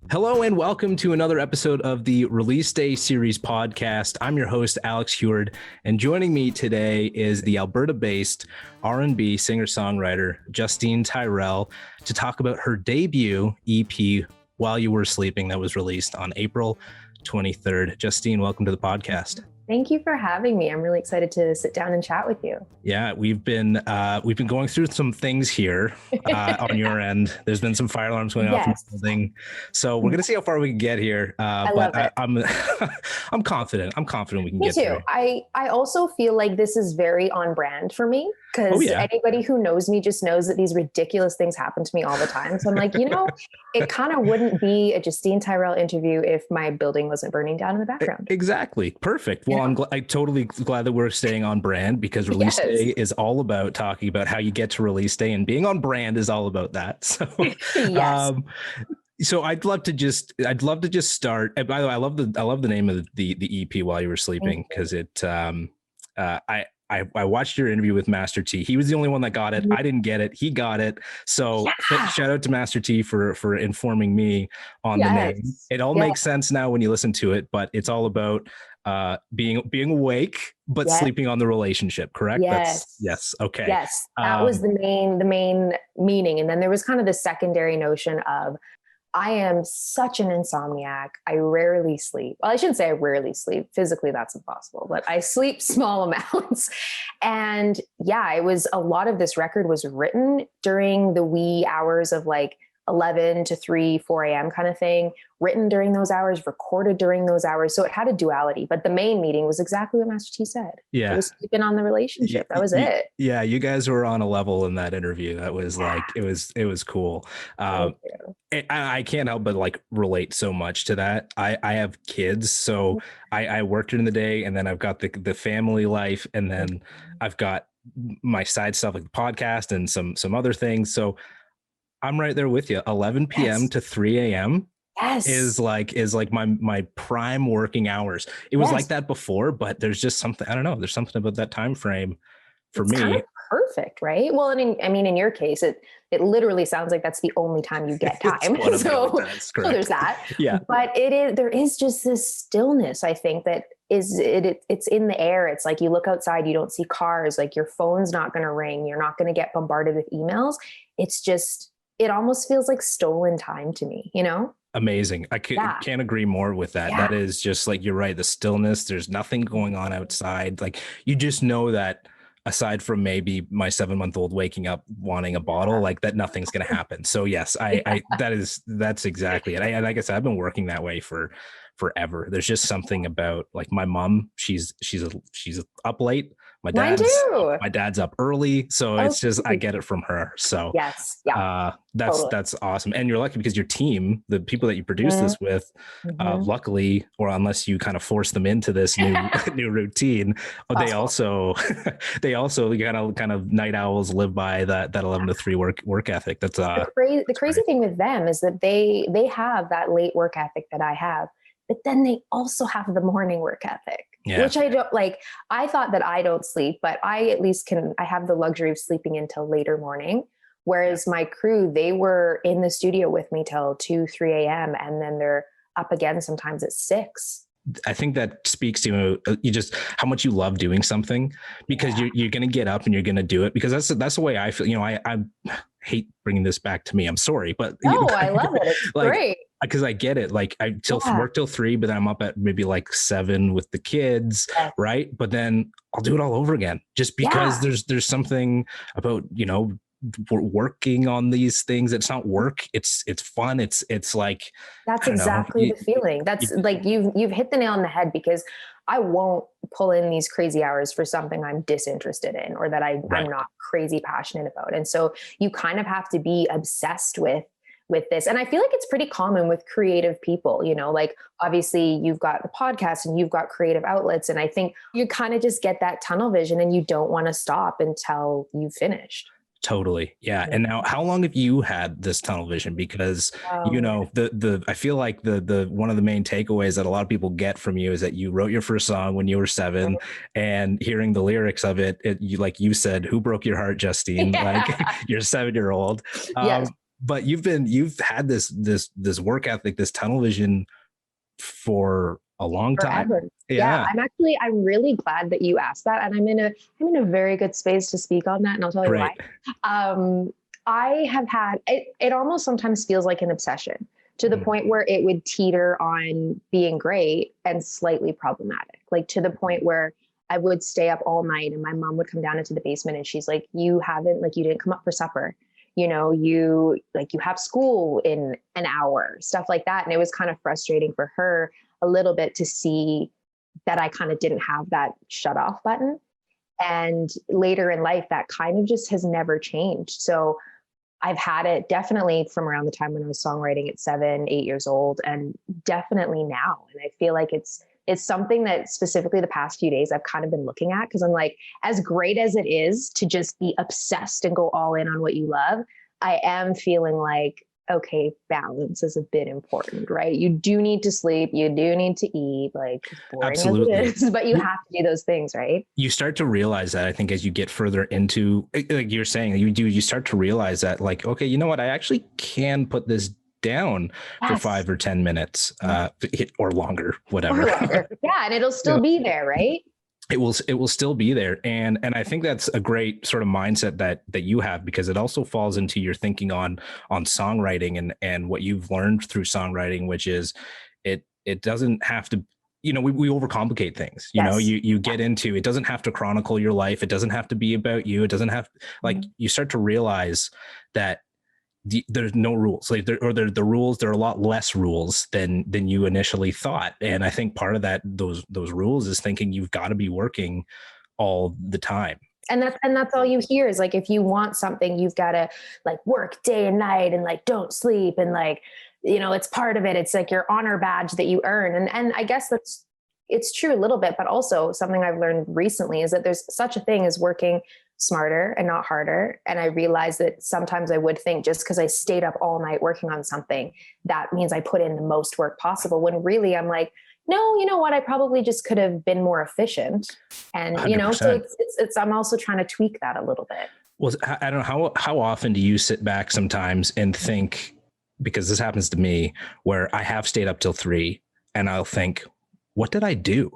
Hello and welcome to another episode of the Release Day Series podcast. I'm your host, Alex Heward, and joining me today is the Alberta-based R&B singer-songwriter, Justine Tyrell, to talk about her debut EP, While You Were Sleeping, that was released on April 23rd. Justine, welcome to the podcast. Thank you for having me. I'm really excited to sit down and chat with you. Yeah, we've been going through some things here on your end. There's been some fire alarms going off in the building, so we're gonna see how far we can get here. I'm confident. I'm confident we can get through. I also feel like this is very on brand for me because anybody who knows me just knows that these ridiculous things happen to me all the time. So I'm like, it kind of wouldn't be a Justine Tyrell interview if my building wasn't burning down in the background. Exactly. Perfect. Well, I'm totally glad that we're staying on brand because Release Day is all about talking about how you get to Release Day, and being on brand is all about that. So, so I'd love to just start. And by the way, I love the name of the EP, While You Were Sleeping, because I watched your interview with Master T. He was the only one that got it. I didn't get it. He got it. So shout out to Master T for informing me on the name. It all makes sense now when you listen to it, but it's all about being awake but sleeping on the relationship, correct? Yes. Okay. Yes. That was the main meaning. And then there was kind of the secondary notion of, I am such an insomniac. I rarely sleep. Well, I shouldn't say I rarely sleep. Physically, that's impossible, but I sleep small amounts. And it was a lot of this record was written during the wee hours of like 11 to 3, 4 a.m. kind of thing, written during those hours, recorded during those hours. So it had a duality, but the main meaning was exactly what Master T said. Yeah. It was sleeping on the relationship. That was it. Yeah. You guys were on a level in that interview. That was like, it was cool. I can't help but like relate so much to that. I have kids, so I work during the day, and then I've got the family life, and then I've got my side stuff like the podcast and some other things. So I'm right there with you. 11 p.m. to 3 a.m. is like my prime working hours. It was like that before, but there's just something, I don't know. There's something about that time frame for me. Kind of perfect, right? Well, in your case, it literally sounds like that's the only time you get time. So there's that. Yeah. But there is just this stillness, I think, that it's in the air. It's like you look outside, you don't see cars, like your phone's not going to ring. You're not going to get bombarded with emails. It's just, it almost feels like stolen time to me, Amazing. I can't agree more with that. That is just like, you're right. The stillness, there's nothing going on outside. Like, you just know that aside from maybe my 7-month-old waking up wanting a bottle, like that, nothing's going to happen. So yes, that's exactly it. And like I said, I've been working that way for forever. There's just something about like my mom, she's up late. My dad's up early. So it's just, I get it from her. So that's awesome. And you're lucky because your team, the people that you produce this with, luckily, or unless you kind of force them into this new routine, they also kind of night owls live by that 11 to 3 work ethic. That's the crazy thing with them is that they have that late work ethic that I have, but then they also have the morning work ethic. Yeah. Which I don't like. I thought that I don't sleep, but I at least I have the luxury of sleeping until later morning. Whereas my crew, they were in the studio with me till 2, 3 a.m. and then they're up again sometimes at 6. I think that speaks to you just how much you love doing something, because you're going to get up and you're going to do it, because that's the way I feel. I hate bringing this back to me. I'm sorry, but I love it. It's great. Because I get it. Like I work till 3, but then I'm up at maybe like 7 with the kids. Right. But then I'll do it all over again just because there's something about, working on these things. It's not work. It's fun. It's like, that's exactly the feeling. That's like, you've hit the nail on the head, because I won't pull in these crazy hours for something I'm disinterested in or that I'm not crazy passionate about. And so you kind of have to be obsessed with this. And I feel like it's pretty common with creative people, like obviously you've got the podcast and you've got creative outlets. And I think you kind of just get that tunnel vision and you don't want to stop until you've finished. Totally. Yeah. And now how long have you had this tunnel vision? Because, you know, I feel like the one of the main takeaways that a lot of people get from you is that you wrote your first song when you were 7, and hearing the lyrics of it, you, like you said, who broke your heart, Justine? Like you're a 7-year-old. Yes. But you've had this work ethic, this tunnel vision for a long time. Forever. Yeah. I'm really glad that you asked that. And I'm in a very good space to speak on that. And I'll tell you why. I have had, it almost sometimes feels like an obsession, to the point where it would teeter on being great and slightly problematic. Like to the point where I would stay up all night and my mom would come down into the basement and she's like, you didn't come up for supper. You know, you have school in an hour, stuff like that. And it was kind of frustrating for her a little bit to see that I kind of didn't have that shut off button. And later in life, that kind of just has never changed. So I've had it definitely from around the time when I was songwriting at 7, 8 years old, and definitely now. And I feel like it's something that specifically the past few days I've kind of been looking at, because I'm like, as great as it is to just be obsessed and go all in on what you love, I am feeling like, okay, balance is a bit important, right? You do need to sleep. You do need to eat, like boring Absolutely. as it is, but you have to do those things, right? You start to realize that, I think, as you get further into, like you're saying, you start to realize that, like, okay, you know what? I actually can put this down for 5 or 10 minutes, or longer, whatever. Or longer. Yeah. And it'll still be there, right? It will still be there. And I think that's a great sort of mindset that you have, because it also falls into your thinking on songwriting and what you've learned through songwriting, which is it doesn't have to, you know, we overcomplicate things. You know, you get into, it doesn't have to chronicle your life. It doesn't have to be about you. It doesn't have, like, you start to realize that there's no rules, like the rules, there are a lot less rules than you initially thought. And I think part of that, those rules, is thinking you've got to be working all the time. And that's all you hear is like, if you want something, you've got to like work day and night and like don't sleep, and like, you know, it's part of it. It's like your honor badge that you earn. And I guess it's true a little bit, but also something I've learned recently is that there's such a thing as working smarter and not harder. And I realized that sometimes I would think just because I stayed up all night working on something, that means I put in the most work possible, when really I'm like, no, you know what? I probably just could have been more efficient. And, 100%. You know, so it's, I'm also trying to tweak that a little bit. Well, I don't know, how often do you sit back sometimes and think, because this happens to me, where I have stayed up till 3 and I'll think, what did I do?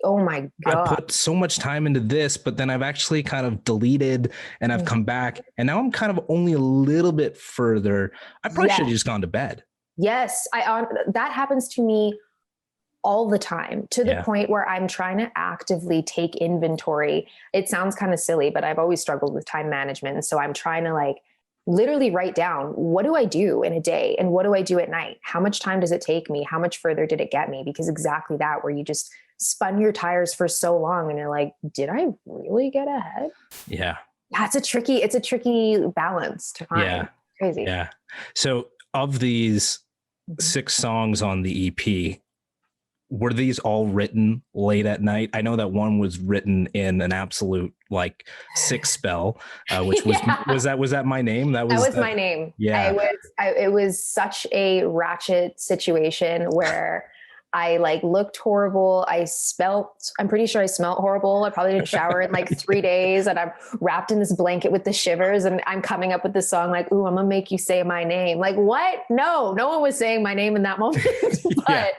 Oh my God. I put so much time into this, but then I've actually kind of deleted and I've come back, and now I'm kind of only a little bit further. I probably should have just gone to bed. Yes. That happens to me all the time, to the point where I'm trying to actively take inventory. It sounds kind of silly, but I've always struggled with time management. And so I'm trying to like literally write down, what do I do in a day? And what do I do at night? How much time does it take me? How much further did it get me? Because exactly that, where you just spun your tires for so long and you're like, did I really get ahead? Yeah. It's a tricky balance to find. Yeah. Crazy. Yeah. So of these 6 songs on the EP, were these all written late at night? I know that one was written in an absolute like 6 spell, which was, was that My Name? That was My name. Yeah. It was such a ratchet situation where I like looked horrible. I'm pretty sure I smelled horrible. I probably didn't shower in like 3 days, and I'm wrapped in this blanket with the shivers, and I'm coming up with this song like, ooh, I'm gonna make you say my name. Like, what? No one was saying my name in that moment. But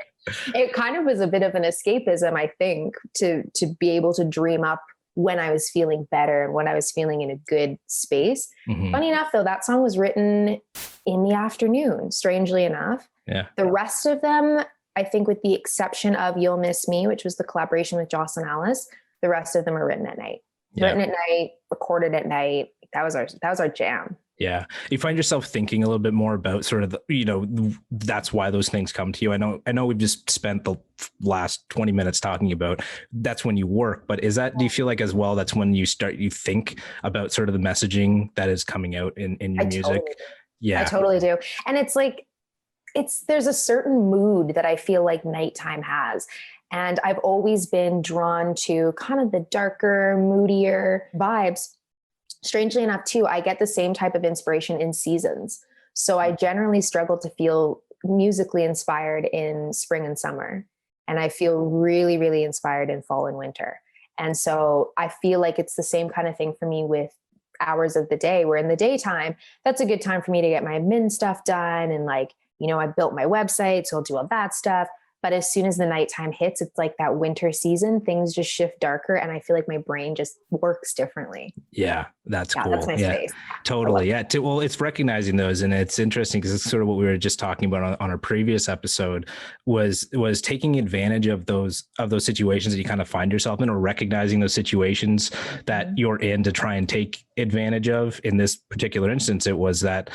it kind of was a bit of an escapism, I think, to be able to dream up when I was feeling better and when I was feeling in a good space. Funny enough, though, that song was written in the afternoon, strangely enough. Yeah. The rest of them, I think, with the exception of You'll Miss Me, which was the collaboration with Joss and Alice, the rest of them are written at night. Written at night, recorded at night. That was our jam. Yeah. You find yourself thinking a little bit more about sort of, you know, that's why those things come to you. I know we've just spent the last 20 minutes talking about that's when you work, but do you feel like as well, that's when you think about sort of the messaging that is coming out in your music? I totally do. And it's like, there's a certain mood that I feel like nighttime has. And I've always been drawn to kind of the darker, moodier vibes. strangely enough too, I get the same type of inspiration in seasons. So I generally struggle to feel musically inspired in spring and summer. And I feel really, really inspired in fall and winter. And so I feel like it's the same kind of thing for me with hours of the day, where in the daytime, that's a good time for me to get my admin stuff done. And like, you know, I built my website, so I'll do all that stuff. But as soon as the nighttime hits, it's like that winter season, things just shift darker. And I feel like my brain just works differently. Yeah, that's cool. That's my space. Totally. Yeah. Well, it's recognizing those. And it's interesting because it's sort of what we were just talking about on our previous episode was taking advantage of those situations that you kind of find yourself in, or recognizing those situations that you're in to try and take advantage of. In this particular instance, it was that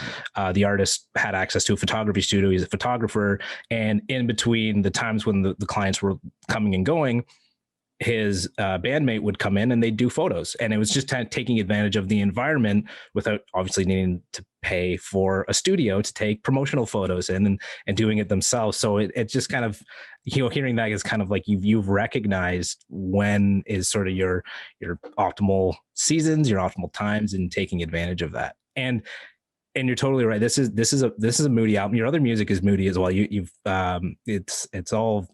the artist had access to a photography studio. He's a photographer. And in between the times when the clients were coming and going, his bandmate would come in and they'd do photos. And it was just kind of taking advantage of the environment without obviously needing to pay for a studio to take promotional photos in, and doing it themselves. So it just kind of, you know, hearing that is kind of like you've recognized when is sort of your optimal seasons, your optimal times, and taking advantage of that. And you're totally right. This is a moody album. Your other music is moody as well. It's all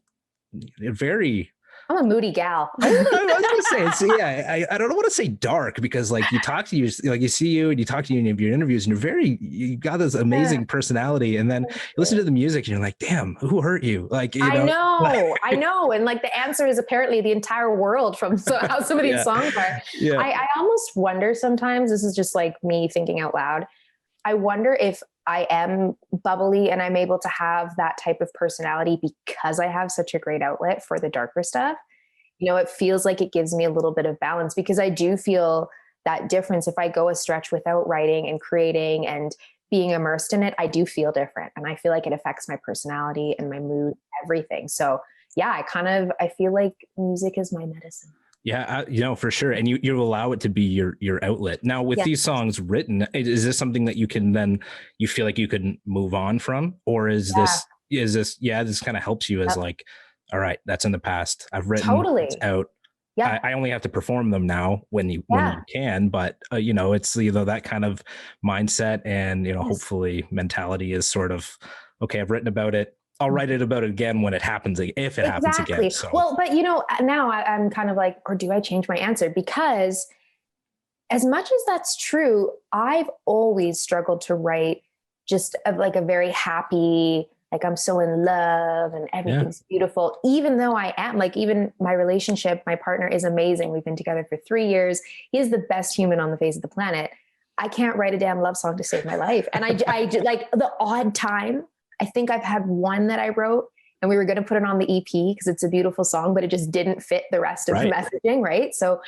very. I'm a moody gal. I was gonna say, I don't want to say dark, because like you talk to you, like you see you and you talk to you in your interviews, and you got this amazing personality, and then you listen to the music and you're like, damn, who hurt you? Like, you know, I know. And like the answer is apparently the entire world from how some of these songs are. Yeah. I almost wonder sometimes, this is just like me thinking out loud, I wonder if I am bubbly and I'm able to have that type of personality because I have such a great outlet for the darker stuff. You know, it feels like it gives me a little bit of balance, because I do feel that difference. If I go a stretch without writing and creating and being immersed in it, I do feel different. And I feel like it affects my personality and my mood, everything. So yeah, I feel like music is my medicine. Yeah, you know, for sure. And you allow it to be your outlet. Now with these songs written, is this something that you can then, you feel like you can move on from? Or is this kind of helps you as like, all right, that's in the past. I've written, it's out. Yeah. I only have to perform them now when you can, but you know, it's that kind of mindset and, you know, hopefully mentality is sort of, okay, I've written about it. I'll write about it again when it happens, if it happens again. So. Well, but you know, now I'm kind of like, or do I change my answer? Because as much as that's true, I've always struggled to write just like a very happy, like I'm so in love and everything's beautiful, even though I am, like, even my relationship, my partner is amazing. We've been together for 3 years. He is the best human on the face of the planet. I can't write a damn love song to save my life. And I like the odd time, I think I've had one that I wrote and we were going to put it on the EP because it's a beautiful song, but it just didn't fit the rest of the messaging. Right. So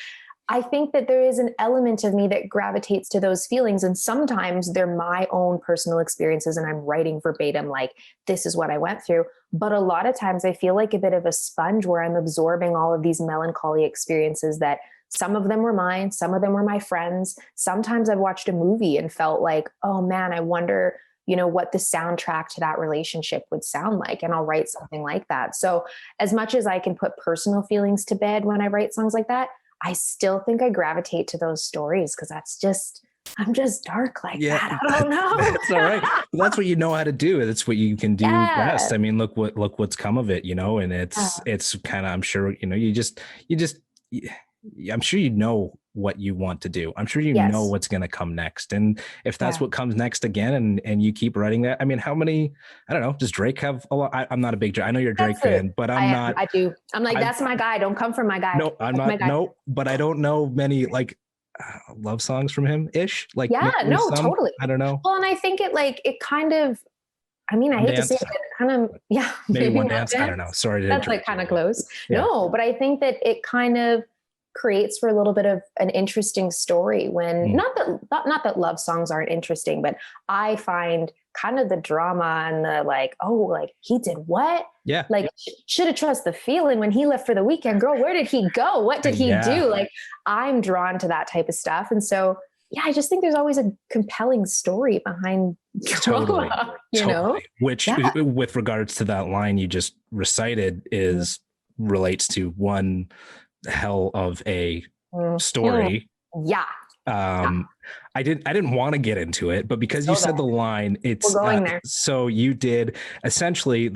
I think that there is an element of me that gravitates to those feelings. And sometimes they're my own personal experiences and I'm writing verbatim, like, this is what I went through. But a lot of times I feel like a bit of a sponge where I'm absorbing all of these melancholy experiences that some of them were mine, some of them were my friends. Sometimes I've watched a movie and felt like, oh man, I wonder, you know, what the soundtrack to that relationship would sound like. And I'll write something like that. So as much as I can put personal feelings to bed when I write songs like that, I still think I gravitate to those stories because I'm just dark like that. I don't know. That's all right. That's what you know how to do. That's what you can do best. I mean, look what's come of it, you know, and it's kind of, I'm sure, you know, I'm sure you know what you want to do. I'm sure you know what's going to come next. And if that's what comes next again, and you keep writing that, I mean, how many, I don't know, does Drake have a lot? I'm not a big Drake. I know you're a Drake fan, but I do. I'm like, that's my guy. Don't come for my guy. No, I'm not. No, but I don't know many like love songs from him ish. Like, totally. I don't know. Well, and I think it kind of, I mean, I hate to say it, kind of, maybe One Dance. I don't know. Sorry. That's like kind of close. Yeah. No, but I think that it kind of creates for a little bit of an interesting story when not that love songs aren't interesting, but I find kind of the drama and the like, oh, like he did what? Yeah. Like should have trusted the feeling when he left for the weekend. Girl, where did he go? What did he do? Like I'm drawn to that type of stuff. And so, I just think there's always a compelling story behind drama, you know? Which with regards to that line you just recited relates to one hell of a story. I didn't want to get into it, but because you said the line, it's we're going there. So you did essentially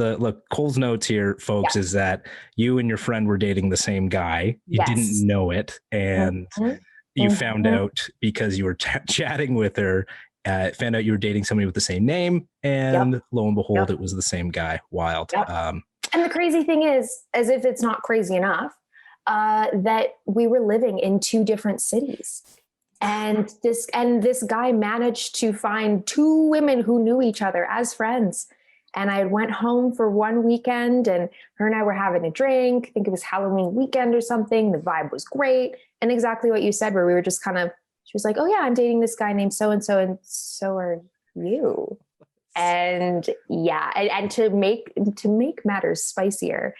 Cole's notes here, folks, is that you and your friend were dating the same guy. You didn't know it, and you found out because you were chatting with her. Found out you were dating somebody with the same name, and lo and behold, it was the same guy. Wild. And the crazy thing is, as if it's not crazy enough, that we were living in 2 different cities. And this guy managed to find 2 women who knew each other as friends. And I went home for one weekend, and her and I were having a drink. I think it was Halloween weekend or something. The vibe was great. And exactly what you said, where we were just kind of, she was like, oh yeah, I'm dating this guy named so-and-so, and so are you. And and to make matters spicier,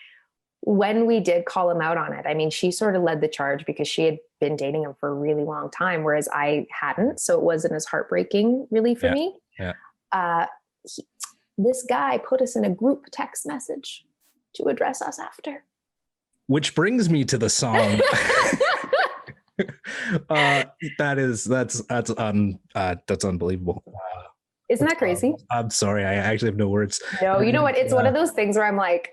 when we did call him out on it, I mean, she sort of led the charge because she had been dating him for a really long time, whereas I hadn't. So it wasn't as heartbreaking really for me. Yeah. This guy put us in a group text message to address us after. Which brings me to the song. That's unbelievable. Isn't that crazy? I'm sorry. I actually have no words. No, you know what? It's one of those things where I'm like,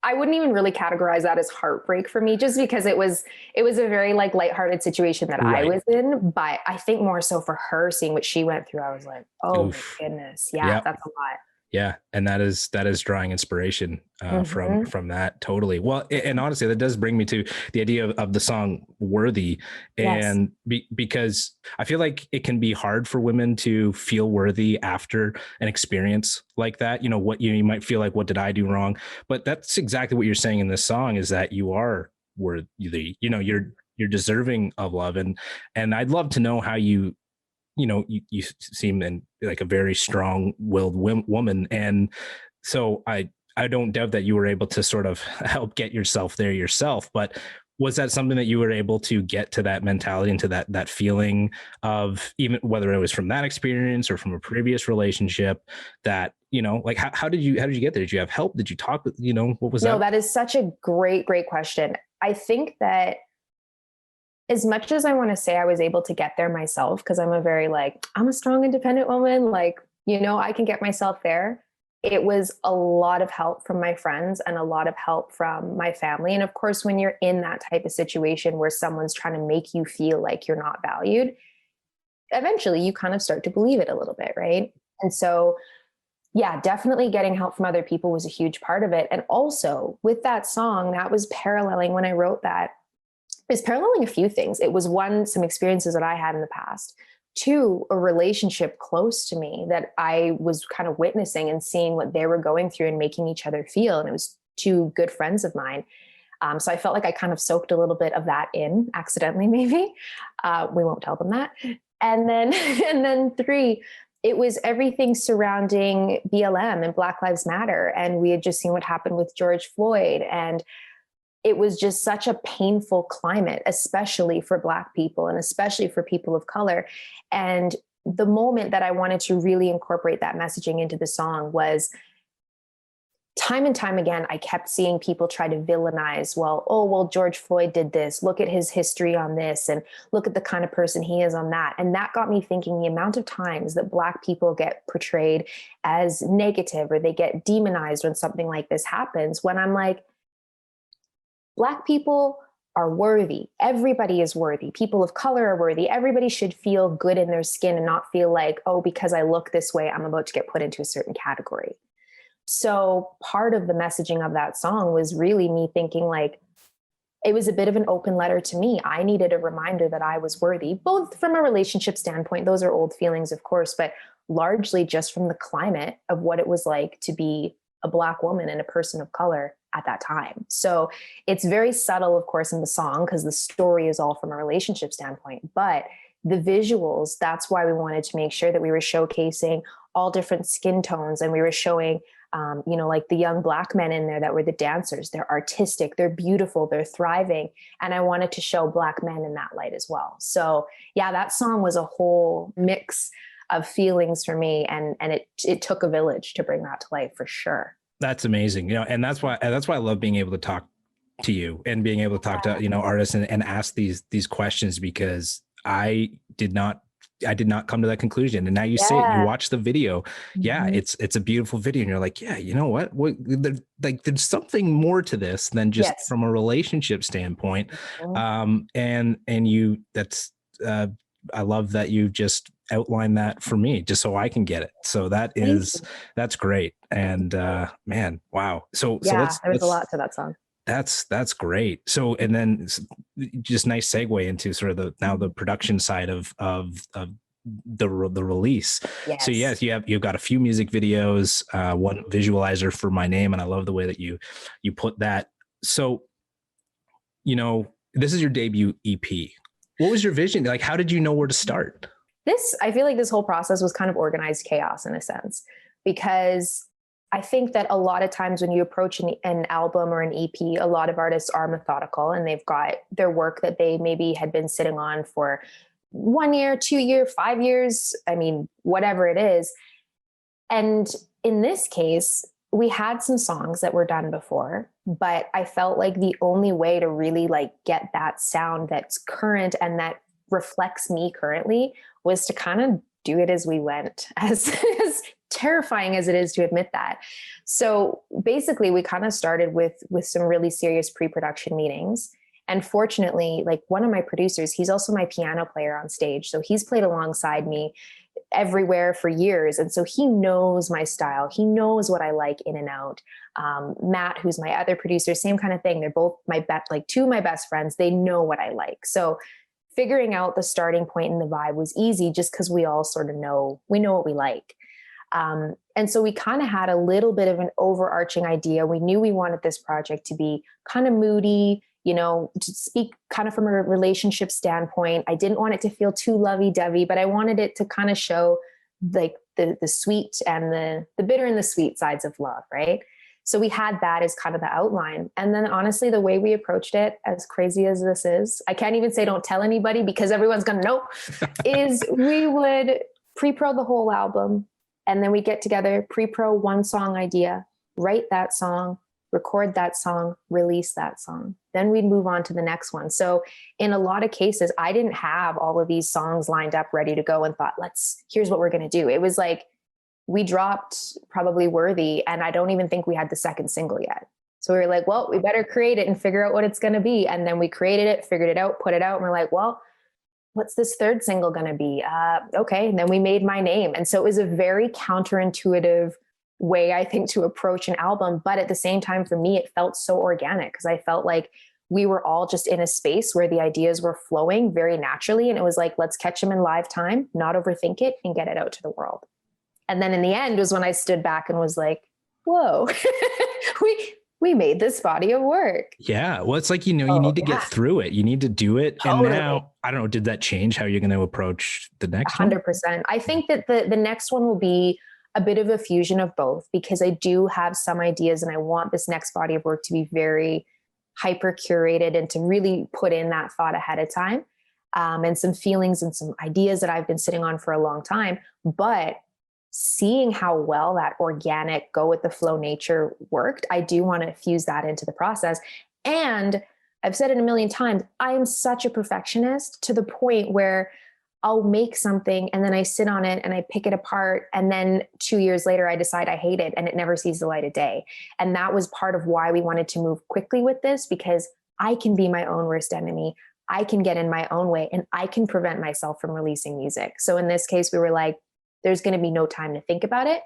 I wouldn't even really categorize that as heartbreak for me, just because it was a very like lighthearted situation that I was in. But I think more so for her, seeing what she went through, I was like, oh my goodness. Yeah, that's a lot. Yeah. And that is drawing inspiration from that. Totally. Well, and honestly, that does bring me to the idea of the song Worthy. And because I feel like it can be hard for women to feel worthy after an experience like that. You know, what you might feel like, what did I do wrong? But that's exactly what you're saying in this song, is that you are worthy, you know, you're deserving of love. And I'd love to know how you seem like a very strong-willed woman. And so I don't doubt that you were able to sort of help get yourself there yourself, but was that something that you were able to get to that mentality, into that feeling of, even whether it was from that experience or from a previous relationship, that, you know, like how did you get there? Did you have help? Did you talk with, you know, what was that? No, that is such a great question. I think that as much as I want to say I was able to get there myself, because I'm a strong, independent woman, like, you know, I can get myself there. It was a lot of help from my friends and a lot of help from my family. And of course, when you're in that type of situation where someone's trying to make you feel like you're not valued, eventually you kind of start to believe it a little bit, right? And so, yeah, definitely getting help from other people was a huge part of it. And also with that song, that was paralleling, when I wrote that, is paralleling a few things. It was one, some experiences that I had in the past. 2, a relationship close to me that I was kind of witnessing and seeing what they were going through and making each other feel. And it was 2 good friends of mine. So I felt like I kind of soaked a little bit of that in accidentally, maybe. We won't tell them that. And then 3, it was everything surrounding BLM and Black Lives Matter. And we had just seen what happened with George Floyd, and it was just such a painful climate, especially for Black people and especially for people of color. And the moment that I wanted to really incorporate that messaging into the song was, time and time again, I kept seeing people try to villainize, George Floyd did this, look at his history on this, and look at the kind of person he is on that. And that got me thinking, the amount of times that Black people get portrayed as negative, or they get demonized when something like this happens, when I'm like, Black people are worthy. Everybody is worthy. People of color are worthy. Everybody should feel good in their skin and not feel like, oh, because I look this way, I'm about to get put into a certain category. So part of the messaging of that song was really me thinking, like, it was a bit of an open letter to me. I needed a reminder that I was worthy, both from a relationship standpoint. Those are old feelings, of course, but largely just from the climate of what it was like to be a Black woman and a person of color at that time. So it's very subtle, of course, in the song, because the story is all from a relationship standpoint, but the visuals, that's why we wanted to make sure that we were showcasing all different skin tones, and we were showing, like the young Black men in there that were the dancers. They're artistic, they're beautiful, they're thriving. And I wanted to show Black men in that light as well. So yeah, that song was a whole mix of feelings for me. And it took a village to bring that to life, for sure. That's amazing. And that's why I love being able to talk to you and being able to talk to, artists and ask these questions, because I I did not come to that conclusion. And now you say it, you watch the video. Yeah, it's a beautiful video. And you're like, yeah, you know what? There's something more to this than just from a relationship standpoint. I love that you just outlined that for me, just so I can get it. So that's great. And man, wow. So let's a lot to that song. That's great. So, and then just nice segue into sort of the production side of the release. Yes. So yes, you've got a few music videos, one visualizer for My Name, and I love the way that you put that. So, this is your debut EP. What was your vision? Like, how did you know where to start? I feel like this whole process was kind of organized chaos in a sense, because I think that a lot of times when you approach an album or an EP, a lot of artists are methodical and they've got their work that they maybe had been sitting on for 1 year, 2 years, 5 years. I mean, whatever it is. And in this case, we had some songs that were done before, but I felt like the only way to really get that sound that's current and that reflects me currently was to kind of do it as we went, as terrifying as it is to admit that. So basically we kind of started with some really serious pre-production meetings. And fortunately, one of my producers, he's also my piano player on stage. So he's played alongside me everywhere for years. And so he knows my style. He knows what I like in and out. Matt, who's my other producer, same kind of thing. They're both two of my best friends. They know what I like. So figuring out the starting point and the vibe was easy just because we all sort of know what we like. And so we kind of had a little bit of an overarching idea. We knew we wanted this project to be kind of moody, to speak kind of from a relationship standpoint. I didn't want it to feel too lovey-dovey, but I wanted it to kind of show the sweet and the bitter and the sweet sides of love, right? So we had that as kind of the outline. And then honestly, the way we approached it, as crazy as this is, I can't even say don't tell anybody because everyone's going to know, is we would pre-pro the whole album. And then we get together, pre-pro one song idea, write that song, record that song, release that song. Then we'd move on to the next one. So in a lot of cases, I didn't have all of these songs lined up, ready to go and thought, here's what we're going to do. It was like, we dropped probably Worthy, and I don't even think we had the second single yet. So we were like, well, we better create it and figure out what it's going to be. And then we created it, figured it out, put it out. And we're like, well, what's this third single going to be? Okay. And then we made My Name. And so it was a very counterintuitive way, I think, to approach an album. But at the same time, for me, it felt so organic because I felt like we were all just in a space where the ideas were flowing very naturally. And it was like, let's catch them in live time, not overthink it, and get it out to the world. And then in the end was when I stood back and was like, whoa, we made this body of work. Yeah. Well, it's like, you need to get through it. You need to do it. Totally. And now, I don't know, did that change how you're going to approach the next 100%. One? I think that the next one will be a bit of a fusion of both, because I do have some ideas and I want this next body of work to be very hyper curated and to really put in that thought ahead of time, and some feelings and some ideas that I've been sitting on for a long time. But seeing how well that organic go with the flow nature worked, I do want to fuse that into the process. And I've said it a million times, I am such a perfectionist to the point where I'll make something and then I sit on it and I pick it apart. And then 2 years later, I decide I hate it and it never sees the light of day. And that was part of why we wanted to move quickly with this, because I can be my own worst enemy. I can get in my own way and I can prevent myself from releasing music. So in this case, we were like, there's going to be no time to think about it.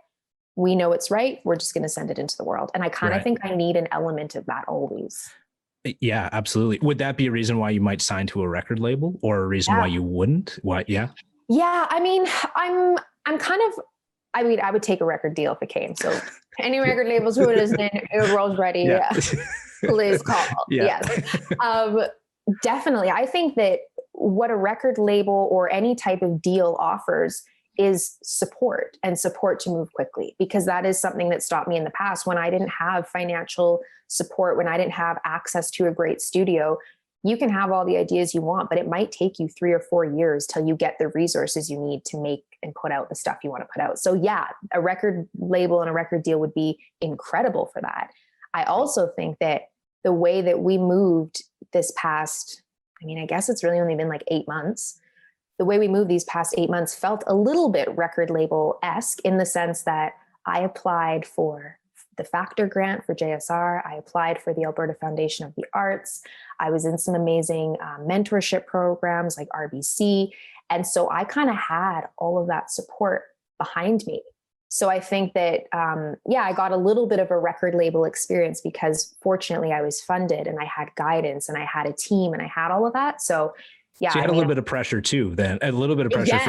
We know it's right. We're just going to send it into the world. And I kind of think I need an element of that always. Yeah, absolutely. Would that be a reason why you might sign to a record label, or a reason why you wouldn't? Why? Yeah. Yeah. I mean, I would take a record deal if it came. So any record labels who are listening, the world's ready. Yeah. Please call. Yeah. Yes. Definitely. I think that what a record label or any type of deal offers is support to move quickly, because that is something that stopped me in the past when I didn't have financial support, when I didn't have access to a great studio. You can have all the ideas you want, but it might take you 3 or 4 years till you get the resources you need to make and put out the stuff you want to put out. So yeah, a record label and a record deal would be incredible for that. I also think that the way that we moved this past, I guess it's really only been like 8 months. the way we moved these past 8 months felt a little bit record label-esque in the sense that I applied for the Factor grant for JSR. I applied for the Alberta Foundation of the Arts. I was in some amazing mentorship programs like RBC. And so I kind of had all of that support behind me. So I think that, I got a little bit of a record label experience because fortunately I was funded and I had guidance and I had a team and I had all of that. So yeah, so you had a little bit of pressure too, then a little bit of pressure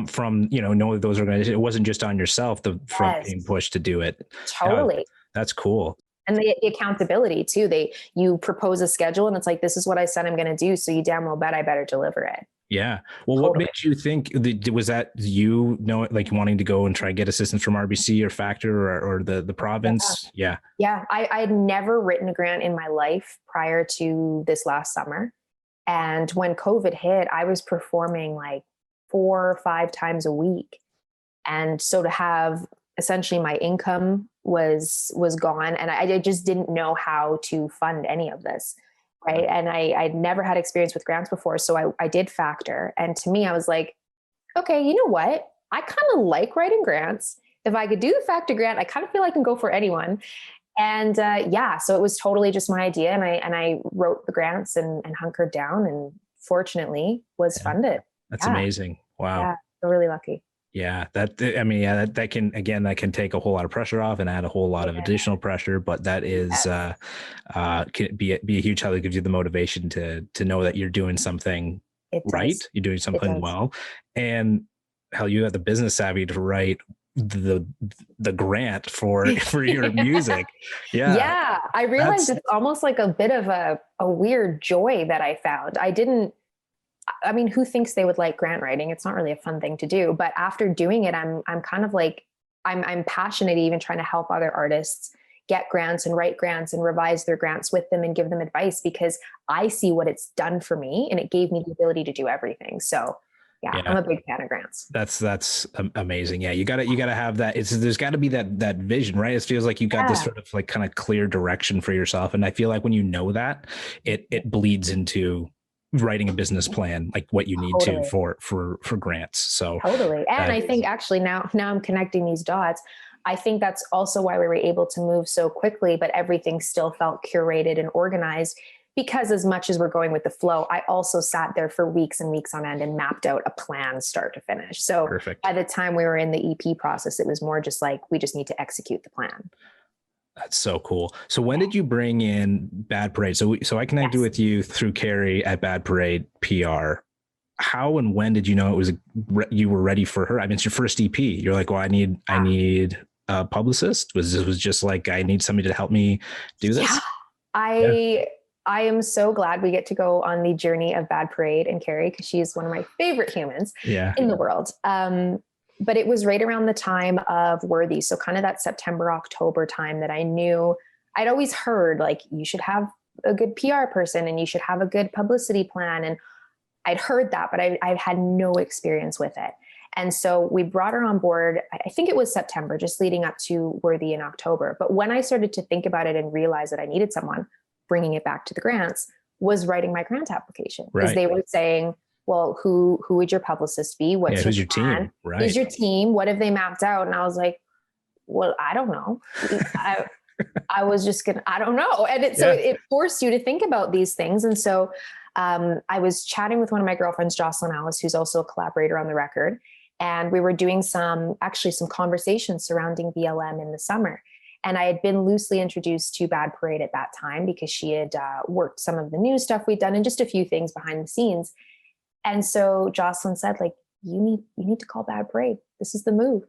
from knowing those organizations. It wasn't just on yourself, from being pushed to do it. Totally. That's cool. And the accountability too. You propose a schedule and it's like, this is what I said I'm going to do. So you damn well bet I better deliver it. Yeah. Well, totally. What made you think, was that like wanting to go and try and get assistance from RBC or Factor or the province? Yeah. Yeah. I had never written a grant in my life prior to this last summer. And when COVID hit, I was performing like 4 or 5 times a week. And so to have essentially my income was gone. And I just didn't know how to fund any of this. Right. And I'd never had experience with grants before. So I did Factor. And to me, I was like, okay, you know what? I kind of like writing grants. If I could do the Factor grant, I kind of feel I can go for anyone. And so it was totally just my idea. And I wrote the grants and hunkered down and fortunately was funded. That's amazing. Wow. Yeah, I'm really lucky. Yeah, that can take a whole lot of pressure off and add a whole lot of additional pressure, but that is can be a huge help. It gives you the motivation to know that you're doing something right. You're doing something well. And hell, you have the business savvy to write the grant for your music. Yeah. I realized it's almost like a bit of a weird joy that I found. Who thinks they would like grant writing? It's not really a fun thing to do, but after doing it, I'm kind of like, I'm passionate even trying to help other artists get grants and write grants and revise their grants with them and give them advice because I see what it's done for me and it gave me the ability to do everything. So yeah, I'm a big fan of grants. That's amazing. Yeah. You gotta have that. There's gotta be that vision, right? It feels like you got this sort of like kind of clear direction for yourself. And I feel like when you know that it bleeds into writing a business plan, like what you need to for grants. So totally. And I think actually now I'm connecting these dots. I think that's also why we were able to move so quickly, but everything still felt curated and organized because as much as we're going with the flow, I also sat there for weeks and weeks on end and mapped out a plan start to finish. So by the time we were in the EP process, it was more just like, we just need to execute the plan. That's so cool. So when did you bring in Bad Parade? So I connected with you through Carrie at Bad Parade PR. How and when did you know you were ready for her? I mean, it's your first EP. You're like, well, I need a publicist. Was just like, I need somebody to help me do this? Yeah. I am so glad we get to go on the journey of Bad Parade and Carrie because she's one of my favorite humans in the world. But it was right around the time of Worthy. So kind of that September, October time that I knew I'd always heard like, you should have a good PR person and you should have a good publicity plan. And I'd heard that, but I had no experience with it. And so we brought her on board. I think it was September, just leading up to Worthy in October. But when I started to think about it and realize that I needed someone, bringing it back to the grants, was writing my grant application. Because they were saying, well, who would your publicist be? Who's your team? Right. Who's your team? What have they mapped out? And I was like, well, I don't know. I was just I don't know. And it forced you to think about these things. And so I was chatting with one of my girlfriends, Jocelyn Alice, who's also a collaborator on the record. And we were doing some conversations surrounding BLM in the summer. And I had been loosely introduced to Bad Parade at that time because she had worked some of the new stuff we'd done and just a few things behind the scenes. And so Jocelyn said, like, you need to call Bad Parade. This is the move.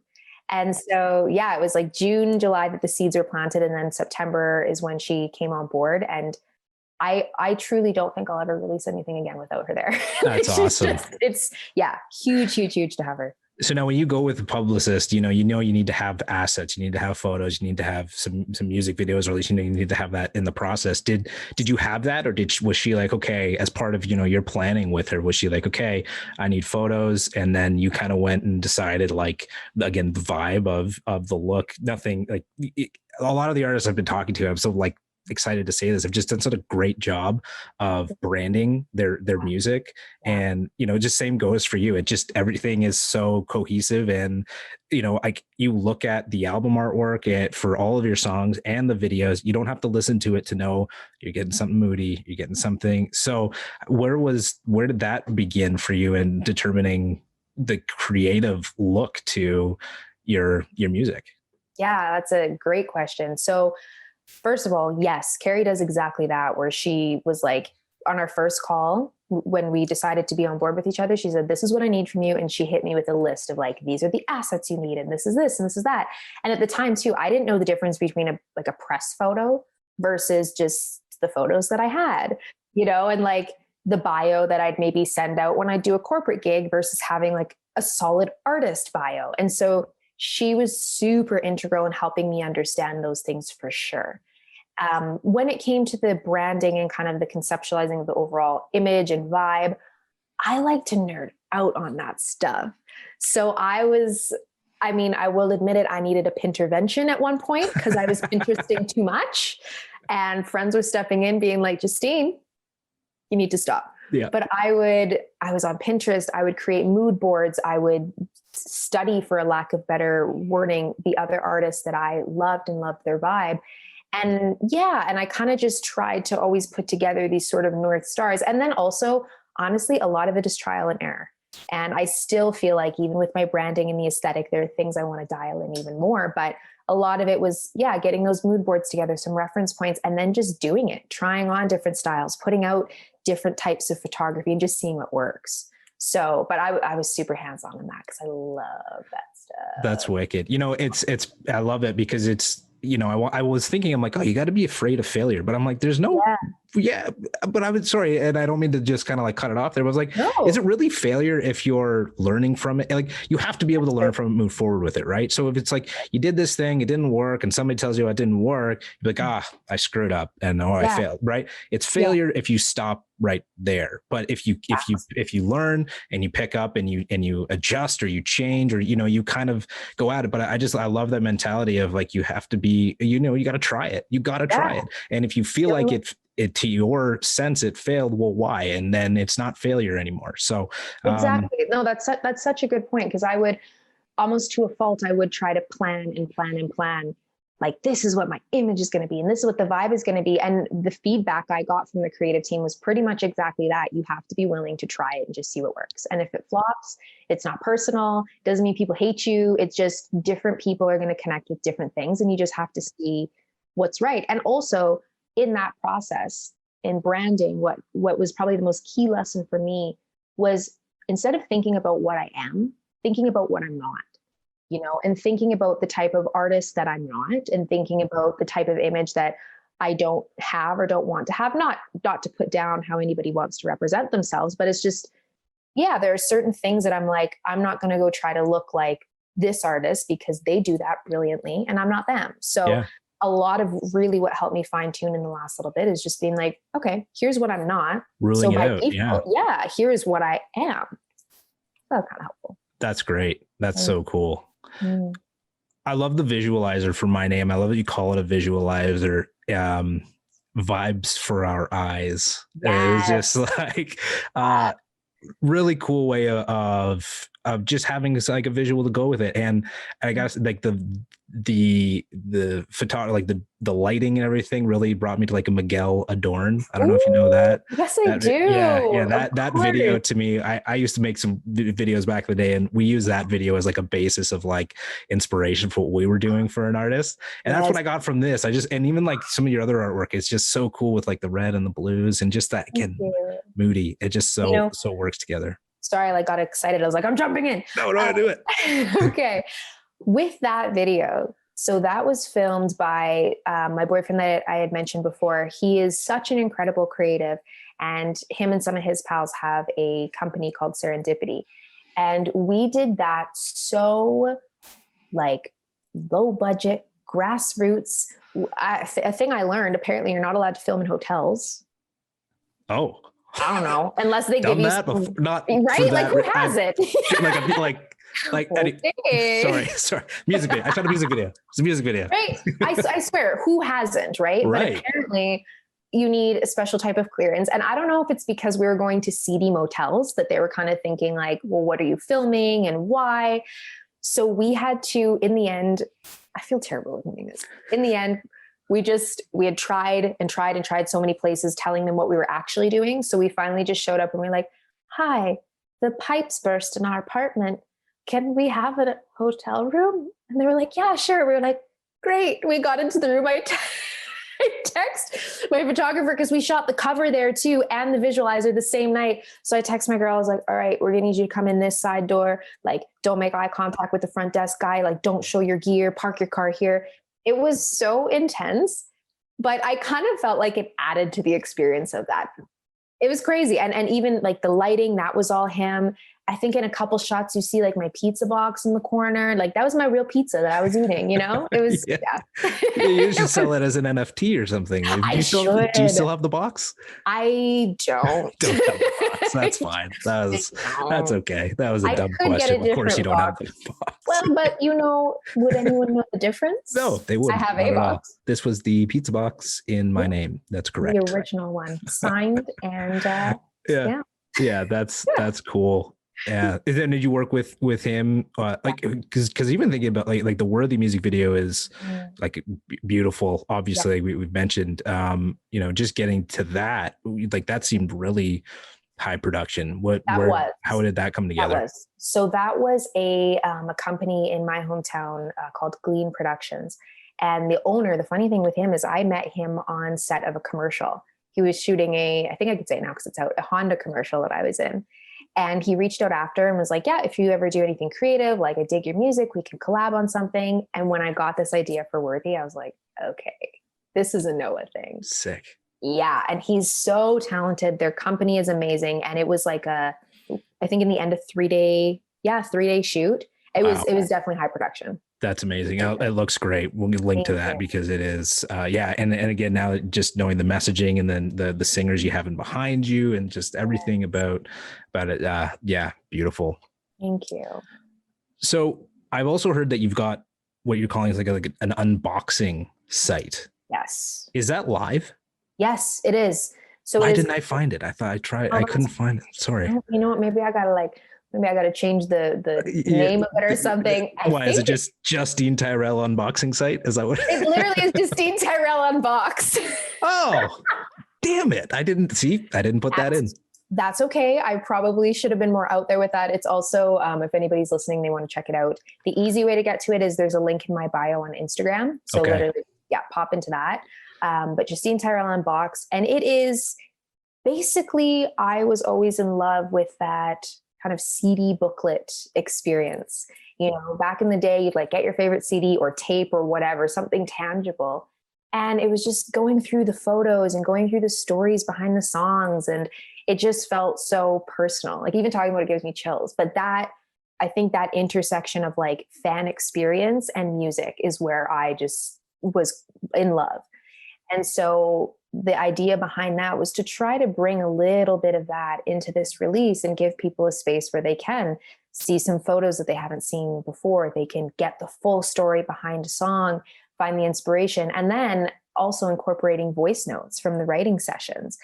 And so, it was like June, July that the seeds were planted. And then September is when she came on board. And I truly don't think I'll ever release anything again without her there. That's awesome. It's huge to have her. So now when you go with a publicist, you need to have assets, you need to have photos, you need to have some music videos, or at least, you need to have that in the process. Did you have that? Or was she like, okay, as part of, your planning with her, was she like, okay, I need photos. And then you kind of went and decided, like, again, the vibe of the look, nothing like a lot of the artists I've been talking to, I'm so like, excited to say this, have just done such a great job of branding their music. And, you know, just same goes for you. It just, everything is so cohesive. And, you know, like you look at the album artwork for all of your songs and the videos, you don't have to listen to it to know you're getting something moody, you're getting something. So where did that begin for you in determining the creative look to your music? Yeah, that's a great question. So first of all, yes, Carrie does exactly that, where she was like, on our first call, when we decided to be on board with each other, she said, this is what I need from you. And she hit me with a list of like, these are the assets you need. And this is this, and this is that. And at the time too, I didn't know the difference between a press photo versus just the photos that I had, you know, and like the bio that I'd maybe send out when I do a corporate gig versus having like a solid artist bio. And so she was super integral in helping me understand those things for sure. When it came to the branding and kind of the conceptualizing of the overall image and vibe, I like to nerd out on that stuff. So I will admit it, I needed a Pintervention at one point because I was Pinteresting too much. And friends were stepping in being like, Justine, you need to stop. Yeah. But I was on Pinterest, I would create mood boards, I would study, for a lack of better wording, the other artists that I loved and loved their vibe. And I kind of just tried to always put together these sort of North Stars. And then also, honestly, a lot of it is trial and error. And I still feel like even with my branding and the aesthetic, there are things I want to dial in even more. But a lot of it was, getting those mood boards together, some reference points, and then just doing it, trying on different styles, putting out different types of photography and just seeing what works. So, but I was super hands-on in that because I love that stuff. That's wicked. You know, I love it because it's, you know, I was thinking, I'm like, oh, you got to be afraid of failure. But I'm like, there's no, but I was sorry. And I don't mean to just kind of like cut it off there. But I was like, no. Is it really failure if you're learning from it? Like you have to be able to learn from it, move forward with it. Right. So if it's like you did this thing, it didn't work, and somebody tells you it didn't work, you're like, I screwed up and I failed. Right. It's failure if you stop right there. But if you learn and you pick up and you adjust or you change or, you know, you kind of go at it. But I love that mentality of like, you have to be, you know, you got to try it. You got to try it. And if you feel like it to your sense it failed, well, why? And then it's not failure anymore. So exactly. No, that's such a good point. Because I would almost to a fault, I would try to plan and plan and plan. Like, this is what my image is going to be, and this is what the vibe is going to be. And the feedback I got from the creative team was pretty much exactly that. You have to be willing to try it and just see what works. And if it flops, it's not personal. It doesn't mean people hate you. It's just different people are going to connect with different things, and you just have to see what's right. And also in that process, in branding, what was probably the most key lesson for me was, instead of thinking about what I am, thinking about what I'm not. You know, and thinking about the type of artist that I'm not, and thinking about the type of image that I don't have or don't want to have, not to put down how anybody wants to represent themselves, but it's just, there are certain things that I'm like, I'm not going to go try to look like this artist because they do that brilliantly and I'm not them. So a lot of really what helped me fine tune in the last little bit is just being like, okay, here's what I'm not. Ruling so by it out. default, here's what I am. That's kind of helpful. That's great. That's so cool. I love the visualizer for my name. I love that you call it a visualizer. Vibes for our eyes. Yes. It's just like really cool way of just having like a visual to go with it. And I guess like the photography, like the lighting and everything really brought me to like a Miguel Adorn. I don't know if you know that. Yes, I do. Yeah. That video to me, I used to make some videos back in the day, and we use that video as like a basis of like inspiration for what we were doing for an artist. And that's what I got from this. And even like some of your other artwork is just so cool with like the red and the blues and just that, again, moody. It just so works together. Sorry, I got excited. I was like, I'm jumping in. No, do it. Okay. With that video, so that was filmed by my boyfriend that I had mentioned before. He is such an incredible creative, and him and some of his pals have a company called Serendipity. And we did that so like low budget, grassroots. A thing I learned, apparently you're not allowed to film in hotels. Oh. I don't know, unless they give you not right. Like, who has it? like Like, Okay. sorry. Music video. I shot a music video. It's a music video. Right. I swear, who hasn't, right? Right. But apparently you need a special type of clearance. And I don't know if it's because we were going to seedy motels that they were kind of thinking like, well, what are you filming and why? So we had to, in the end, I feel terrible admitting this. In the end, we had tried so many places telling them what we were actually doing. So we finally just showed up and we were like, hi, the pipes burst in our apartment. Can we have a hotel room? And they were like, yeah, sure. We were like, great. We got into the room. I text my photographer because we shot the cover there too and the visualizer the same night. So I text my girl. I was like, all right, we're gonna need you to come in this side door. Like, don't make eye contact with the front desk guy. Like, don't show your gear. Park your car here. It was so intense, but I kind of felt like it added to the experience of that. It was crazy. And even like the lighting, that was all him. I think in a couple shots, you see like my pizza box in the corner. Like that was my real pizza that I was eating, you know, it was, yeah. You should sell it as an NFT or something. Do you still have the box? I don't. Don't have the box. That's fine. That's okay. That was a dumb question. Of course you don't have the box. Well, but you know, would anyone know the difference? No, they wouldn't. I have a box. This was the pizza box in my name. That's correct. The original one, signed and yeah. That's cool. Yeah. And then did you work with him? Like, because even thinking about like the Worthy music video is like beautiful. Obviously, we've mentioned, just getting to that, like that seemed really high production. How did that come together? That was a company in my hometown called Glean Productions. And the owner, the funny thing with him is I met him on set of a commercial. He was shooting I think I could say it now because it's out, a Honda commercial that I was in. And he reached out after and was like, yeah, if you ever do anything creative, like I dig your music, we can collab on something. And when I got this idea for Worthy, I was like, okay, this is a Noah thing. Sick. Yeah. And he's so talented. Their company is amazing. And it was like I think in the end of 3-day shoot. It was definitely high production. That's amazing. It looks great. We'll link to that because it is, And again, now just knowing the messaging and then the singers you have in behind you and just everything about it. Beautiful. Thank you. So I've also heard that you've got what you're calling like an unboxing site. Yes. Is that live? Yes, it is. So why didn't I find it? I thought I tried. I couldn't find it. Sorry. You know what? Maybe I gotta change the name of it or something. Why is it just Justine Tyrell unboxing site? Is that what it literally is? Justine Tyrell unbox. Oh, damn it! I didn't put that in. That's okay. I probably should have been more out there with that. It's also, if anybody's listening, they want to check it out. The easy way to get to it is there's a link in my bio on Instagram. So literally, pop into that. But Justine Tyrell unbox, and it is basically, I was always in love with that kind of CD booklet experience. You know, back in the day, you'd like get your favorite CD or tape or whatever, something tangible. And it was just going through the photos and going through the stories behind the songs. And it just felt so personal. Like even talking about it gives me chills. But I think that intersection of like fan experience and music is where I just was in love. And so the idea behind that was to try to bring a little bit of that into this release and give people a space where they can see some photos that they haven't seen before. They can get the full story behind a song, find the inspiration, and then also incorporating voice notes from the writing sessions,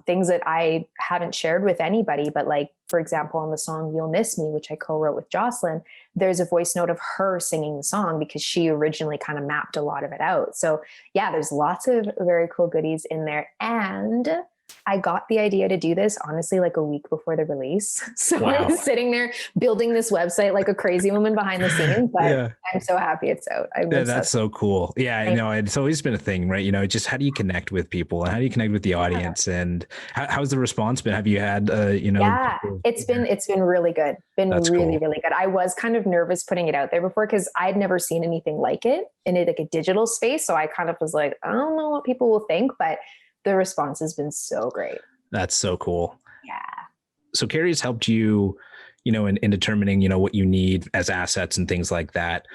things that I haven't shared with anybody. But like, for example, on the song You'll Miss Me, which I co-wrote with Jocelyn, there's a voice note of her singing the song because she originally kind of mapped a lot of it out. So yeah, there's lots of very cool goodies in there. And I got the idea to do this honestly like a week before the release. So I was sitting there building this website like a crazy woman behind the scenes, but I'm so happy it's out. That's so cool. Yeah, I know. It's always been a thing, right? You know, just how do you connect with people and how do you connect with the audience and how's the response been? Have you had, it's been really good. Really good. I was kind of nervous putting it out there before because I'd never seen anything like it in like a digital space. So I kind of was like, I don't know what people will think, but the response has been so great. That's so cool. Yeah. So Carrie has helped you, in determining, what you need as assets and things like that.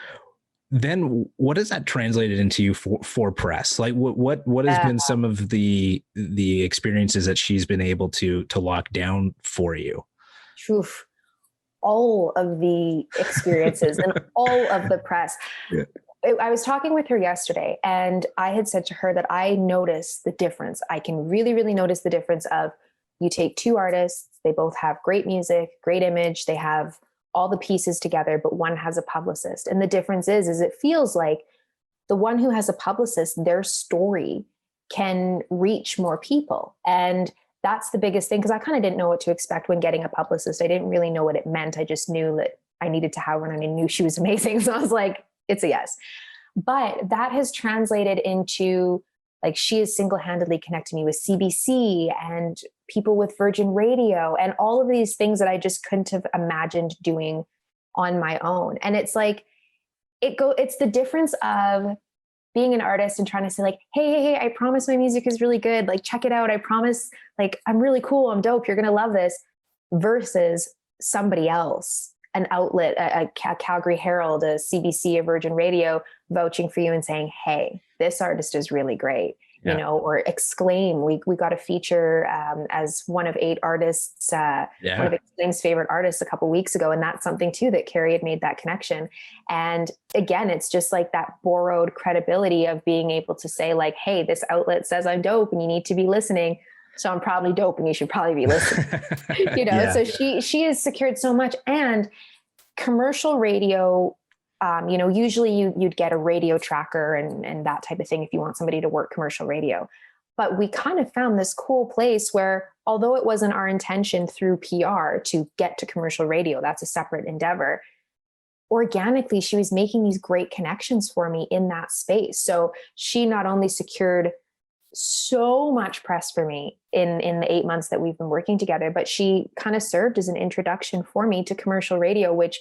Then what has that translated into you for press? Like what has been some of the experiences that she's been able to lock down for you? Oof. all of the experiences and all of the press. Yeah. I was talking with her yesterday, and I had said to her that I notice the difference. I can really, really notice the difference of, you take two artists, they both have great music, great image, they have all the pieces together, but one has a publicist. And the difference is it feels like the one who has a publicist, their story can reach more people. And that's the biggest thing, because I kind of didn't know what to expect when getting a publicist. I didn't really know what it meant. I just knew that I needed to have one, and I knew she was amazing. So I was like, it's a yes. But that has translated into, like, she has single-handedly connected me with CBC and people with Virgin Radio and all of these things that I just couldn't have imagined doing on my own. And it's like, it's the difference of being an artist and trying to say like, hey, I promise my music is really good. Like, check it out. I promise, like, I'm really cool. I'm dope. You're going to love this, versus somebody else, an outlet, a Calgary Herald, a CBC, a Virgin Radio vouching for you and saying, hey, this artist is really great. Yeah. You know, or Exclaim. We got a feature as one of 8 artists, one of Exclaim's favorite artists a couple of weeks ago. And that's something too that Carrie had made that connection. And again, it's just like that borrowed credibility of being able to say like, hey, this outlet says I'm dope and you need to be listening. So I'm probably dope and you should probably be listening. You know, yeah. So she has secured so much. And commercial radio, you know, usually you'd get a radio tracker and that type of thing if you want somebody to work commercial radio. But we kind of found this cool place where, although it wasn't our intention through PR to get to commercial radio, that's a separate endeavor, organically, she was making these great connections for me in that space. So she not only secured so much press for me in the 8 months that we've been working together, but she kind of served as an introduction for me to commercial radio, which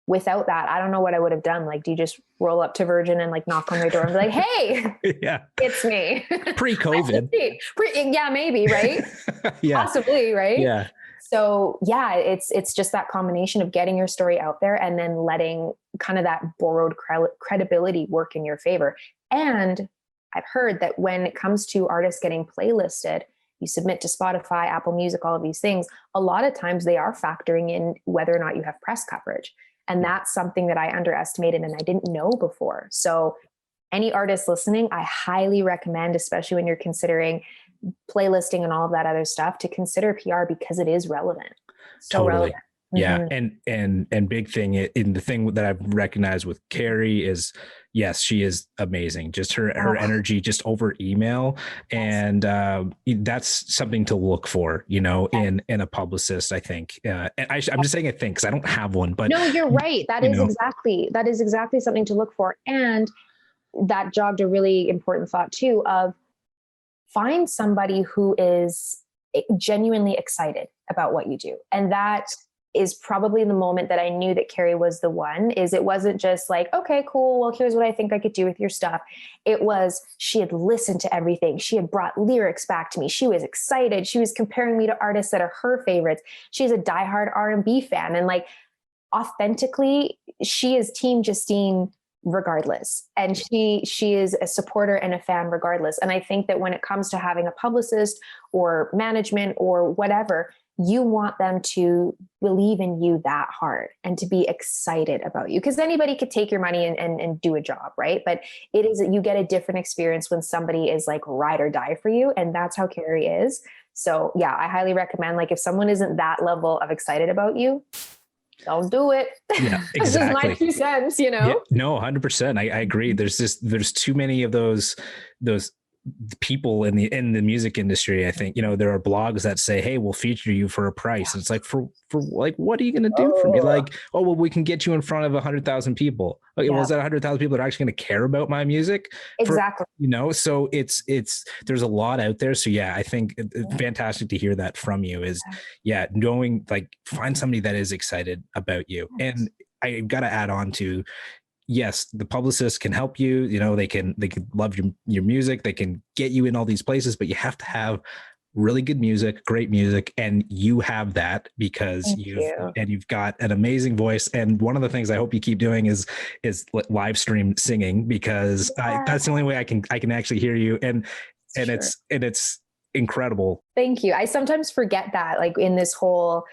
without that, I don't know what I would have done. Like, do you just roll up to Virgin and like knock on their door and be like, hey, yeah, it's me. Pre-COVID. Yeah, maybe, right? Yeah. Possibly, right? Yeah. So yeah, it's just that combination of getting your story out there and then letting kind of that borrowed credibility work in your favor. And I've heard that when it comes to artists getting playlisted, you submit to Spotify, Apple Music, all of these things, a lot of times they are factoring in whether or not you have press coverage. And that's something that I underestimated and I didn't know before. So any artist listening, I highly recommend, especially when you're considering playlisting and all of that other stuff, to consider PR because it is relevant. So totally. Relevant. Yeah. Mm-hmm. And big thing in the thing that I've recognized with Carrie is, yes, she is amazing. Just her energy, just over email. And that's something to look for, you know, in a publicist, I think. And I'm just saying I think, because I don't have one, but no, you're right. That is exactly something to look for. And that jogged a really important thought too, of find somebody who is genuinely excited about what you do. And that is probably the moment that I knew that Carrie was the one. Is it wasn't just like, okay, cool, well, here's what I think I could do with your stuff. It was, she had listened to everything. She had brought lyrics back to me. She was excited. She was comparing me to artists that are her favorites. She's a diehard R&B fan. And like, authentically, she is Team Justine regardless. And she is a supporter and a fan regardless. And I think that when it comes to having a publicist or management or whatever, you want them to believe in you that hard and to be excited about you, because anybody could take your money and do a job, right? But you get a different experience when somebody is like ride or die for you. And that's how Carrie is. So yeah, I highly recommend, like, if someone isn't that level of excited about you, don't do it. Yeah, exactly. It's just my 2 cents, you know? Yeah, no, 100%. I agree. There's too many of those people in the music industry. I think, you know, there are blogs that say, hey, we'll feature you for a price. And it's like, for like, what are you going to do for me? Like, oh, well, we can get you in front of 100,000 people. Okay, well, is that 100,000 people that are actually going to care about my music? Exactly. You know, so it's there's a lot out there. So yeah, I think it's fantastic to hear that from you is, knowing, like, find somebody that is excited about you. And I got to add on to, yes, the publicist can help you. You know, they can love your music. They can get you in all these places, but you have to have really good music, great music, and you have that because you've got an amazing voice. And one of the things I hope you keep doing is live stream singing, because that's the only way I can actually hear you. And it's incredible. Thank you. I sometimes forget that, like, in this whole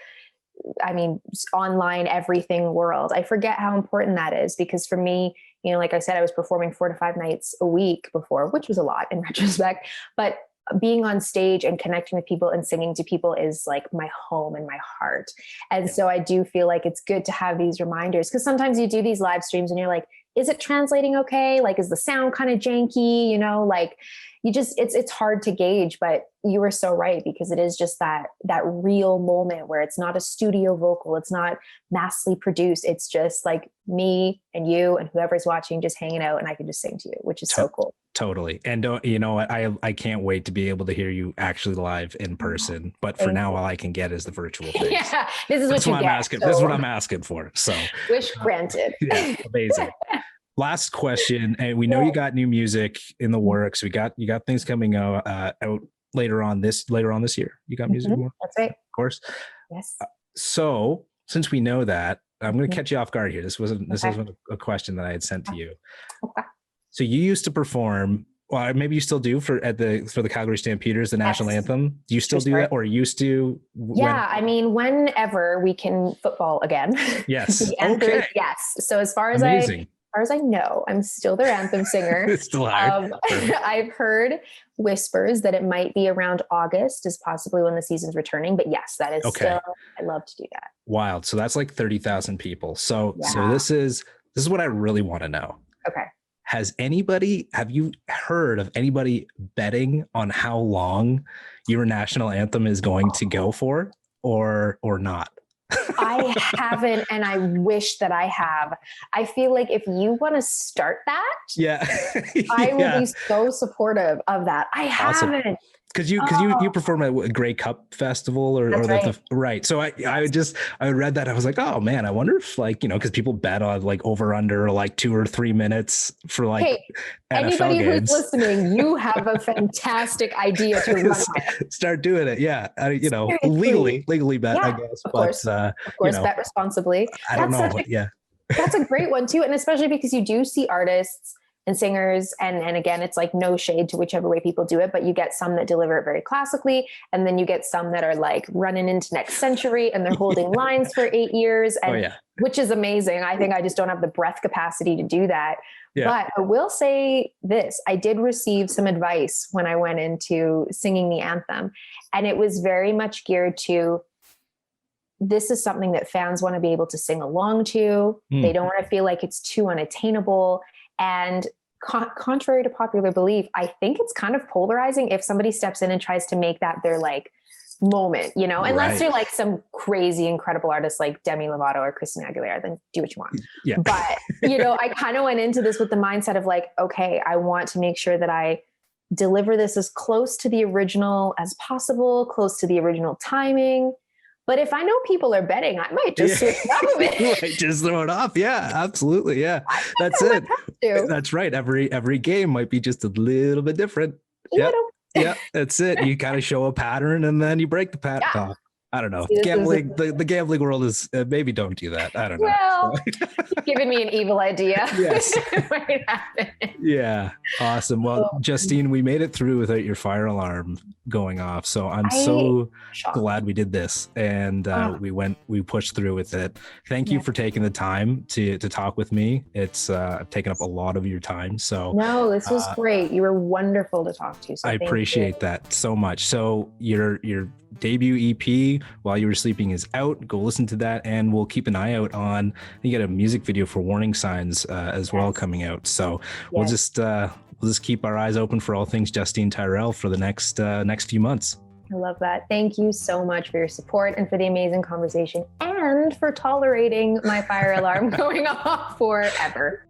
online everything world. I forget how important that is, because for me, like I said, I was performing 4 to 5 nights a week before, which was a lot in retrospect, but being on stage and connecting with people and singing to people is like my home and my heart. And so I do feel like it's good to have these reminders, because sometimes you do these live streams and you're like, is it translating okay? Like, is the sound kind of janky? Like it's hard to gauge, but you were so right, because it is just that real moment where it's not a studio vocal. It's not massively produced. It's just like me and you and whoever's watching just hanging out, and I can just sing to you, which is so cool. Totally. And I can't wait to be able to hear you actually live in person. But for now, all I can get is the virtual thing. Yeah, this is what I'm asking. This is what I'm asking for. So wish granted. Yeah, amazing. Last question, and we know you got new music in the works. You got things coming out later on this year. You got music more? That's right. Of course. Yes. So since we know that, I'm going to catch you off guard here. This wasn't a question that I had sent to you. Okay. So you used to perform, well, maybe you still do for the Calgary Stampeders, the national anthem. Do you still do that, or used to? Whenever we can football again. Yes. The answer is yes. So as far as I know, I'm still their anthem singer. It's still hard. I've heard whispers that it might be around August is possibly when the season's returning, but yes, that is still, I love to do that. Wild. So that's like 30,000 people. So this is what I really want to know. Okay. Have you heard of anybody betting on how long your national anthem is going to go for, or not? I haven't, and I wish that I have. I feel like if you want to start that, I will be so supportive of that. I haven't. Because you perform at a Grey Cup festival or right. Right. So I read that. I was like, oh man, I wonder if because people bet on like over under like 2 or 3 minutes for like NFL anybody games. Who's listening, you have a fantastic idea to run with. Start doing it. Yeah. Legally bet, I guess. Of course, bet responsibly. I don't know. That's a great one too. And especially because you do see artists and singers. And again, it's like no shade to whichever way people do it, but you get some that deliver it very classically. And then you get some that are like running into next century and they're holding lines for 8 years, and which is amazing. I think I just don't have the breath capacity to do that. Yeah. But I will say this, I did receive some advice when I went into singing the anthem, and it was very much geared to, this is something that fans want to be able to sing along to. They don't want to feel like it's too unattainable. And contrary to popular belief, I think it's kind of polarizing if somebody steps in and tries to make that their like moment, unless you're like some crazy, incredible artist like Demi Lovato or Christina Aguilera, then do what you want. Yeah. But, I kind of went into this with the mindset of like, okay, I want to make sure that I deliver this as close to the original as possible, close to the original timing. But if I know people are betting, I might just switch it up a bit. You might just throw it off. Yeah, absolutely. Yeah, that's it. That's right. Every game might be just a little bit different. Yeah, that's it. You kind of show a pattern and then you break the pattern. Yeah. I don't know. Gambling, the gambling world is maybe don't do that. I don't know. Well, you've given me an evil idea. Yes. Yeah. Awesome. Well, Justine, we made it through without your fire alarm going off. So I'm so glad we did this, and we pushed through with it. Thank you for taking the time to talk with me. It's taken up a lot of your time. So no, this was great. You were wonderful to talk to. So I appreciate that so much. So your debut EP, While You Were Sleeping, is out. Go listen to that, and we'll keep an eye out on, you get a music video for Warning Signs as well coming out. So we'll just keep our eyes open for all things Justine Tyrell for the next few months. I love that. Thank you so much for your support and for the amazing conversation, and for tolerating my fire alarm going off forever.